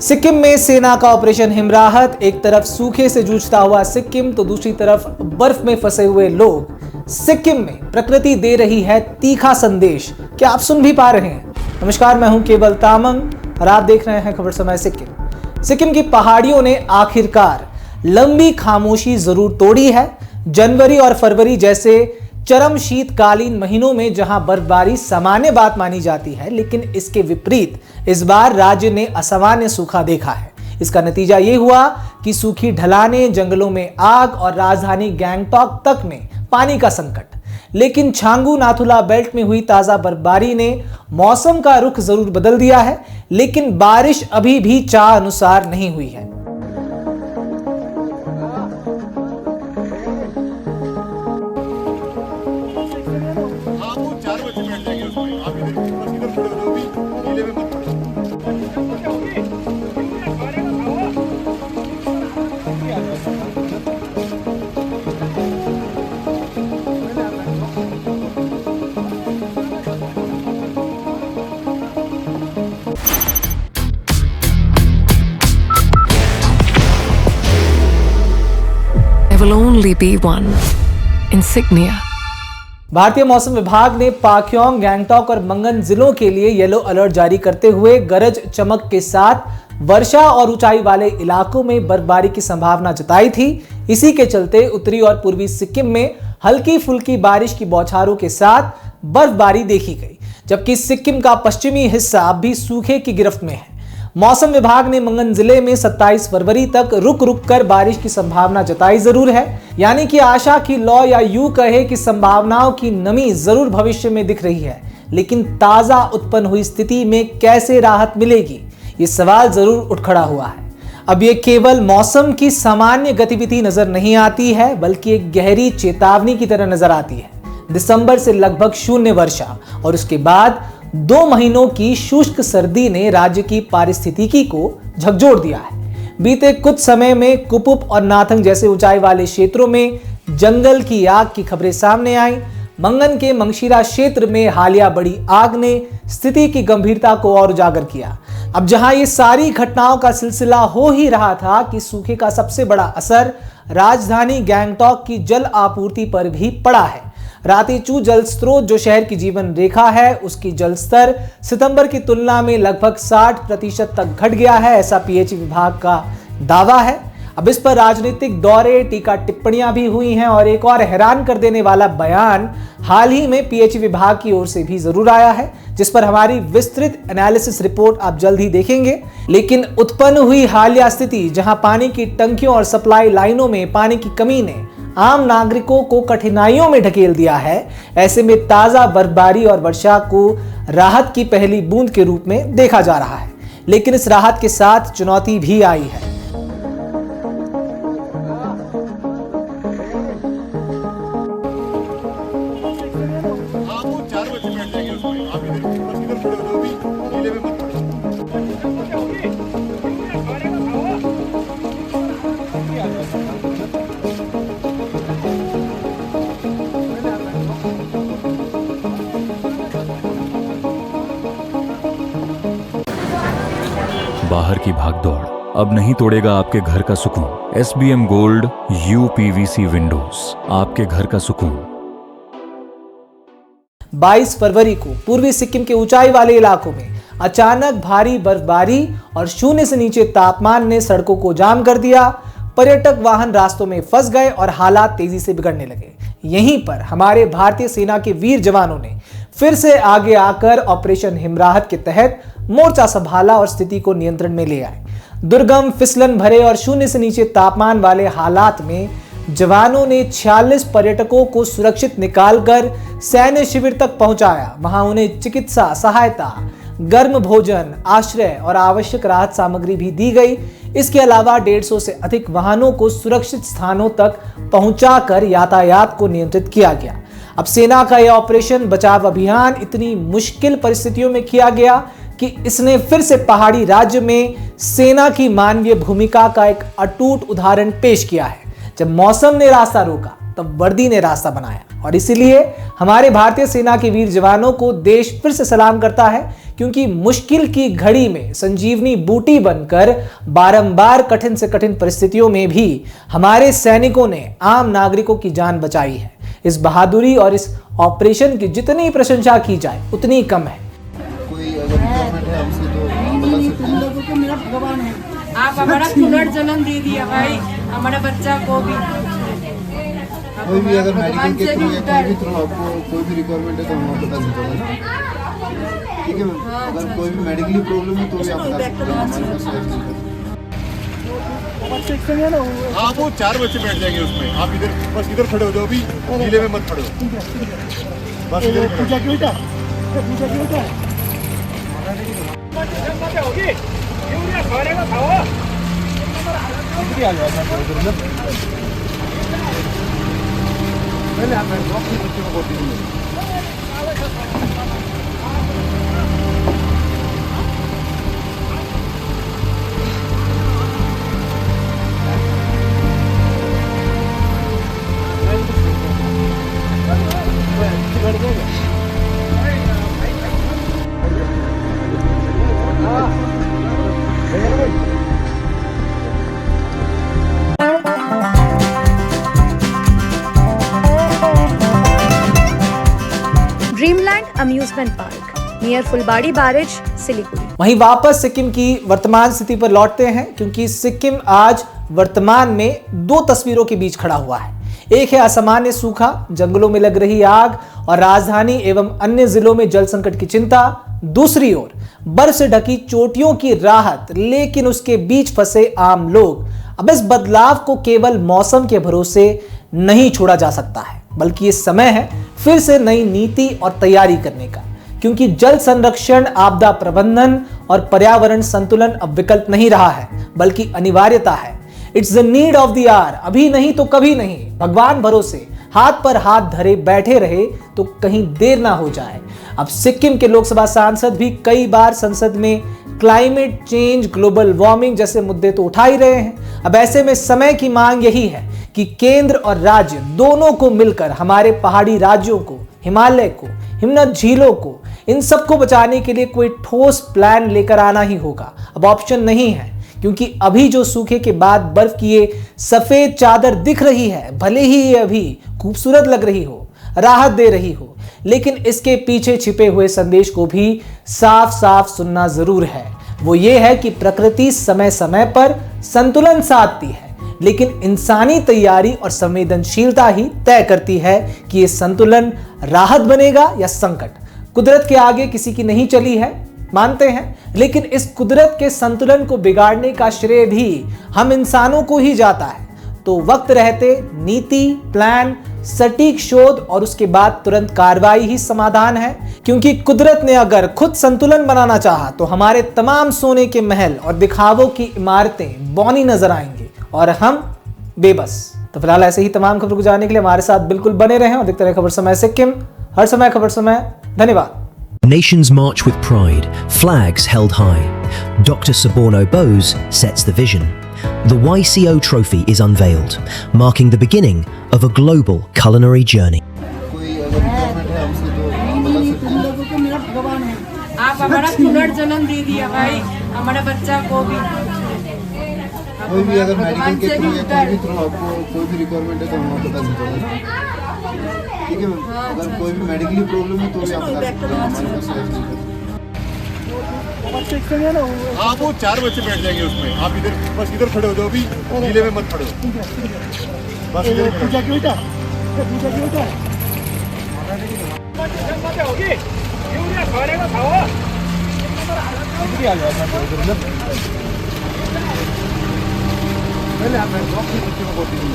सिक्किम में सेना का ऑपरेशन हिमराहत। एक तरफ सूखे से जूझता हुआ सिक्किम तो दूसरी तरफ बर्फ में फंसे हुए लोग। सिक्किम में प्रकृति दे रही है तीखा संदेश। क्या आप सुन भी पा रहे हैं? नमस्कार, मैं हूं केवल तामंग और आप देख रहे हैं खबर समय सिक्किम। सिक्किम की पहाड़ियों ने आखिरकार लंबी खामोशी जरूर तोड़ी है। जनवरी और फरवरी जैसे चरम शीतकालीन महीनों में जहां बर्फबारी सामान्य बात मानी जाती है, लेकिन इसके विपरीत इस बार राज्य ने असामान्य सूखा देखा है। इसका नतीजा ये हुआ कि सूखी ढलानें, जंगलों में आग और राजधानी गैंगटॉक तक में पानी का संकट। लेकिन छांगू नाथुला बेल्ट में हुई ताजा बर्फबारी ने मौसम का रुख जरूर बदल दिया है, लेकिन बारिश अभी भी चाह अनुसार नहीं हुई है। Will only be one insignia. भारतीय मौसम विभाग ने पाक्योंग, गैंगटॉक और मंगन जिलों के लिए येलो अलर्ट जारी करते हुए गरज चमक के साथ वर्षा और ऊंचाई वाले इलाकों में बर्फबारी की संभावना जताई थी। इसी के चलते उत्तरी और पूर्वी सिक्किम में हल्की फुल्की बारिश की बौछारों के साथ बर्फबारी देखी गई, जबकि सिक्किम का पश्चिमी हिस्सा अब भी सूखे की गिरफ्त में है। मौसम विभाग ने मंगन जिले में 27 फरवरी तक रुक रुक कर बारिश की संभावना जताई जरूर है, यानी कि आशा की लौ या यूं कहे कि संभावनाओं की नमी जरूर भविष्य में दिख रही है। लेकिन ताजा उत्पन्न हुई स्थिति में कैसे राहत मिलेगी, ये सवाल जरूर उठ खड़ा हुआ है। अब ये केवल मौसम की सामान्य गतिविधि नजर नहीं आती है, बल्कि एक गहरी चेतावनी की तरह नजर आती है। दिसंबर से लगभग शून्य वर्षा और उसके बाद 2 महीनों की शुष्क सर्दी ने राज्य की पारिस्थितिकी को झकझोर दिया है। बीते कुछ समय में कुपुप और नाथंग जैसे ऊंचाई वाले क्षेत्रों में जंगल की आग की खबरें सामने आई। मंगन के मंगशीरा क्षेत्र में हालिया बड़ी आग ने स्थिति की गंभीरता को और उजागर किया। अब जहां ये सारी घटनाओं का सिलसिला हो ही रहा था कि सूखे का सबसे बड़ा असर राजधानी गैंगटॉक की जल आपूर्ति पर भी पड़ा है। रातीचू जल स्रोत जो शहर की जीवन रेखा है, उसकी जल स्तर सितंबर की तुलना में लगभग 60% तक घट गया है, ऐसा पीएचई विभाग का दावा है। अब इस पर राजनीतिक दौरे, टीका टिप्पणियां भी हुई हैं और एक और हैरान कर देने वाला बयान हाल ही में पीएचई विभाग की ओर से भी जरूर आया है, जिस पर हमारी विस्तृत एनालिसिस रिपोर्ट आप जल्द ही देखेंगे। लेकिन उत्पन्न हुई हालिया स्थिति, जहां पानी की टंकियों और सप्लाई लाइनों में पानी की कमी ने आम नागरिकों को कठिनाइयों में ढकेल दिया है, ऐसे में ताजा बर्फबारी और वर्षा को राहत की पहली बूंद के रूप में देखा जा रहा है। लेकिन इस राहत के साथ चुनौती भी आई है। बाहर की भागदौड़ अब नहीं तोड़ेगा आपके घर का सुकून। SBM गोल्ड UPVC विंडोज, आपके घर का सुकून। 22 फरवरी को पूर्वी सिक्किम के ऊंचाई वाले इलाकों में अचानक भारी बर्फबारी और शून्य से नीचे तापमान ने सड़कों को जाम कर दिया। पर्यटक वाहन रास्तों में फंस गए और हालात तेजी से बिगड़ने लगे। यहीं पर हमारे भारतीय सेना के वीर जवानों ने फिर से आगे आकर ऑपरेशन हिमराहत के तहत मोर्चा संभाला और स्थिति को नियंत्रण में ले आए। दुर्गम, फिसलन भरे और शून्य से नीचे तापमान वाले हालात में जवानों ने 46 पर्यटकों को सुरक्षित निकालकर सैन्य शिविर तक पहुंचाया। वहां उन्हें चिकित्सा सहायता, गर्म भोजन, आश्रय और आवश्यक राहत सामग्री भी दी गई। इसके अलावा 150 से अधिक वाहनों को सुरक्षित स्थानों तक पहुंचाकर यातायात को नियंत्रित किया गया। अब सेना का यह ऑपरेशन बचाव अभियान इतनी मुश्किल परिस्थितियों में किया गया कि इसने फिर से पहाड़ी राज्य में सेना की मानवीय भूमिका का एक अटूट उदाहरण पेश किया है। जब मौसम ने रास्ता रोका, तब वर्दी ने रास्ता बनाया। और इसीलिए हमारे भारतीय सेना के वीर जवानों को देश फिर से सलाम करता है, क्योंकि मुश्किल की घड़ी में संजीवनी बूटी बनकर बारंबार कठिन से कठिन परिस्थितियों में भी हमारे सैनिकों ने आम नागरिकों की जान बचाई है। इस बहादुरी और इस ऑपरेशन की जितनी प्रशंसा की जाए उतनी कम है। कोई अगर रिक्वायरमेंट है हमसे तो बता सकते हैं। लोगों को मेरा भगवान है, आप हमारा पुनर्जन्म दे दिया भाई, हमारे बच्चा को भी। कोई भी अगर मेडिकल के थ्रू या कोई भी थ्रू आपको कोई भी रिक्वायरमेंट है तो हम आपको बता सकते हैं। ठीक है मैम, अगर कोई भी मेडिकली प्रॉब्लम है तो भी आप बता सकते हैं, हमारे पास है। हाँ वो 4 बच्चे बैठ जाएंगे उसमें, आप इधर बस इधर खड़े हो जाओ, अभी नीले में मत खड़े हो, बस इधर पूजा की बेटा, पूजा की बेटा पहले आप बच्चे को बोलती हूँ। ड्रीमलैंड अम्यूजमेंट पार्क नियर फुलबाड़ी बैरेज, सिलीगुड़ी। वहीं वापस सिक्किम की वर्तमान स्थिति पर लौटते हैं, क्योंकि सिक्किम आज वर्तमान में 2 तस्वीरों के बीच खड़ा हुआ है। एक है असामान्य सूखा, जंगलों में लग रही आग और राजधानी एवं अन्य जिलों में जल संकट की चिंता। दूसरी ओर बर्फ से ढकी चोटियों की राहत, लेकिन उसके बीच फंसे आम लोग। अब इस बदलाव को केवल मौसम के भरोसे नहीं छोड़ा जा सकता है, बल्कि ये समय है फिर से नई नीति और तैयारी करने का, क्योंकि जल संरक्षण, आपदा प्रबंधन और पर्यावरण संतुलन अब विकल्प नहीं रहा है, बल्कि अनिवार्यता है। It's the need of the hour. अभी नहीं तो कभी नहीं। भगवान भरोसे हाथ पर हाथ धरे बैठे रहे तो कहीं देर ना हो जाए। अब सिक्किम के लोकसभा सांसद भी कई बार संसद में क्लाइमेट चेंज, ग्लोबल वार्मिंग जैसे मुद्दे तो उठा ही रहे हैं। अब ऐसे में समय की मांग यही है कि केंद्र और राज्य दोनों को मिलकर हमारे पहाड़ी राज्यों को, हिमालय को, हिमनद झीलों को, इन सबको बचाने के लिए कोई ठोस प्लान लेकर आना ही होगा। अब ऑप्शन नहीं है, क्योंकि अभी जो सूखे के बाद बर्फ की ये सफेद चादर दिख रही है, भले ही ये अभी खूबसूरत लग रही हो, राहत दे रही हो, लेकिन इसके पीछे छिपे हुए संदेश को भी साफ साफ सुनना जरूर है। वो ये है कि प्रकृति समय समय पर संतुलन साधती है, लेकिन इंसानी तैयारी और संवेदनशीलता ही तय करती है कि ये संतुलन राहत बनेगा या संकट। कुदरत के आगे किसी की नहीं चली है, मानते हैं, लेकिन इस कुदरत के संतुलन को बिगाड़ने का श्रेय भी हम इंसानों को ही जाता है। तो वक्त रहते नीति, प्लान, सटीक शोध और उसके बाद तुरंत कार्रवाई ही समाधान है, क्योंकि कुदरत ने अगर खुद संतुलन बनाना चाहा तो हमारे तमाम सोने के महल और दिखावों की इमारतें बौनी नजर आएंगी और हम बेबस। तो फिलहाल ऐसे ही तमाम खबरों को जानने के लिए हमारे साथ बिल्कुल बने रहें और देखते रहें खबर समय सिक्किम, हर समय खबर समय। धन्यवाद। Nations march with pride, flags held high. Dr. Suborno Bose sets the vision. The YCO trophy is unveiled, marking the beginning of a global culinary journey. कोई अगर रिक्वायरमेंट है हमसे तो बता सकते हैं। लोगों को मेरा भगवान है, आप हमारा पुनर्जन्म दे दिया भाई, हमारे बच्चा को भी। कोई भी अगर मेडिकल के थ्रू या कोई भी थ्रू आपको कोई भी रिक्वायरमेंट है तो हम आपको बता सकते हैं। ठीक है मैम, अगर कोई भी मेडिकली प्रॉब्लम है तो भी आप बता सकते हैं, हमारे पास है। हाँ वो 4 बच्चे बैठ जाएंगे उसमें, आप इधर बस इधर खड़े हो जाओ, अभी नीले में मत खड़े हो, बस इधर पूजा की बेटा, पूजा की बेटा पहले आप बच्चे को बोलती हूँ।